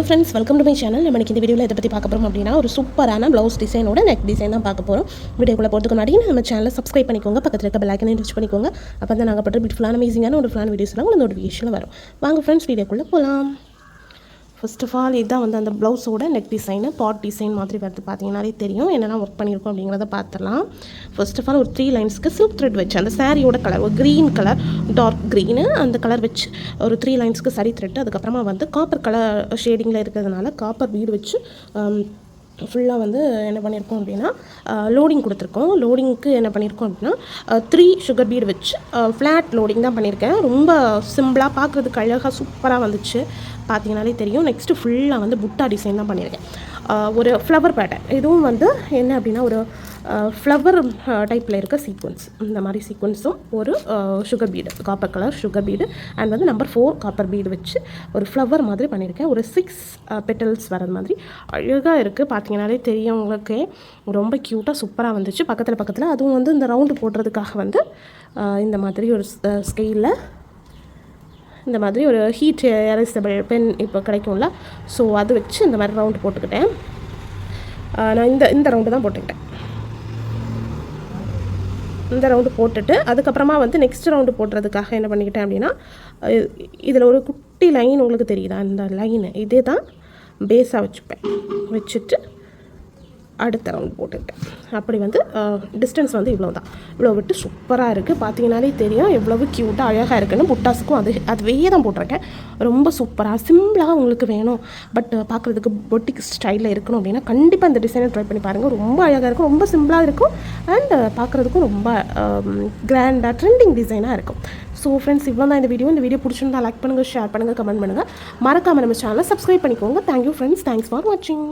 Friends, welcome to my channel. நம்ம இந்த வீடியோவில் இதை பற்றி பார்க்க போகிறோம் அப்படின்னா, ஒரு சூப்பரான ப்ளவுஸ் டிசைனோட நெக் டிசைன் தான் பார்க்க போகிறோம். வீடியோக்குள்ளே போகிறதுக்கு முன்னாடி நம்ம சேனலை சப்ஸ்கிரைப் பண்ணிக்கோங்க, பக்கத்தில் இருக்க பெல் ஐக்கனை டச் பண்ணிக்கோங்க. அப்போ தான் நாங்கள் பட்ட பியூட்டிஃபுல்லான அமேசிங்கான ஒரு ஃபுல்லான வீடியோஸ்லாம் உங்களுக்கு நோட்டிஃபிகேஷனில் வரும். வாங்க ஃப்ரெண்ட்ஸ், வீடியோக்குள்ளே போகலாம். ஃபர்ஸ்ட் ஆஃப் ஆல் இதுதான் வந்து அந்த ப்ளவுஸோட நெக் டிசைனு பாட் டிசைன் மாதிரி வருது. பார்த்தீங்கன்னாலே தெரியும் என்னென்ன ஒர்க் பண்ணியிருக்கோம் அப்படிங்கிறத பார்த்துடலாம். ஃபர்ஸ்ட் ஆஃப் ஆல் ஒரு 3 லைன்ஸ்க்கு சில்க் த்ரெட் வச்சு அந்த சாரியோட கலர் ஒரு க்ரீன் கலர், டார்க் க்ரீனு அந்த கலர் வச்சு ஒரு 3 லைன்ஸ்க்கு சரி த்ரெட். அதுக்கப்புறமா வந்து காப்பர் கலர் ஷேடிங்கில் இருக்கிறதுனால காப்பர் பீடு வச்சு ஃபுல்லாக வந்து என்ன பண்ணியிருக்கோம் அப்படின்னா லோடிங் கொடுத்துருக்கோம். லோடிங்க்கு என்ன பண்ணியிருக்கோம் அப்படின்னா 3 சுகர் பீடு வச்சு ஃப்ளாட் லோடிங் தான் பண்ணியிருக்கேன். ரொம்ப சிம்பிளாக பார்க்குறதுக்கு அழகாக சூப்பராக வந்துச்சு. பார்த்தீங்கனாலே தெரியும். நெக்ஸ்ட்டு ஃபுல்லாக வந்து புட்டா டிசைன் தான் பண்ணியிருக்கேன். ஒரு ஃப்ளவர் பேட்டர்ன், இதுவும் வந்து என்ன அப்படின்னா ஒரு ஃப்ளவர் டைப்பில் இருக்க சீக்வன்ஸ், இந்த மாதிரி சீக்வன்ஸும் ஒரு sugar bead, copper colour sugar bead and வந்து நம்பர் 4 காப்பர் பீடு வச்சு ஒரு ஃப்ளவர் மாதிரி பண்ணியிருக்கேன். ஒரு 6 பெட்டல்ஸ் வர்றது மாதிரி அழகாக இருக்குது. பார்த்தீங்கன்னாலே தெரியும் உங்களுக்கு, ரொம்ப க்யூட்டாக சூப்பராக வந்துச்சு. பக்கத்தில் அதுவும் வந்து இந்த ரவுண்டு போடுறதுக்காக வந்து இந்த மாதிரி ஒரு ஸ்கெயிலில் இந்த மாதிரி ஒரு ஹீட் எரேசபிள் பென் இப்போ கிடைக்கும்ல, ஸோ அது வச்சு இந்த மாதிரி ரவுண்டு போட்டுக்கிட்டேன். நான் இந்த ரவுண்டு தான் போட்டுக்கிட்டேன். இந்த ரவுண்டு போட்டுட்டு அதுக்கப்புறமா வந்து நெக்ஸ்ட் ரவுண்டு போடுறதுக்காக என்ன பண்ணிக்கிட்டேன் அப்படின்னா, இதில் ஒரு குட்டி லைன் உங்களுக்கு தெரியுதா, இந்த லைனு இதே தான் பேஸாக வச்சுட்டு அடுத்த ரவுண்ட் போட்டுக்கிட்டேன். அப்படி வந்து டிஸ்டன்ஸ் வந்து இவ்வளோ தான், இவ்வளோ விட்டு சூப்பராக இருக்குது. பார்த்தீங்கன்னாலே தெரியும் எவ்வளவு க்யூட்டாக அழகாக இருக்குன்னு. புட்டாஸுக்கும் அதுவே தான் போட்டிருக்கேன். ரொம்ப சூப்பராக சிம்பிளாக உங்களுக்கு வேணும், பட் பார்க்குறதுக்கு பொட்டிக் ஸ்டைலில் இருக்கணும் அப்படின்னா கண்டிப்பாக இந்த டிசைனை ட்ரை பண்ணி பாருங்கள். ரொம்ப அழகாக இருக்கும், ரொம்ப சிம்பிளாக இருக்கும் அண்ட் பார்க்குறதுக்கும் ரொம்ப கிராண்டாக ட்ரெண்டிங் டிசைனாக இருக்கும். ஸோ ஃப்ரெண்ட்ஸ், இவ்வளோ தான் இந்த வீடியோ பிடிச்சிருந்தா லைக் பண்ணுங்கள், ஷேர் பண்ணுங்கள், கமெண்ட் பண்ணுங்கள். மறக்காமல் நம்ம சேனலை சப்ஸ்கிரைப் பண்ணிக்கோங்க. தேங்க்யூ ஃப்ரெண்ட்ஸ், தேங்க்ஸ் ஃபார் வாட்சிங்.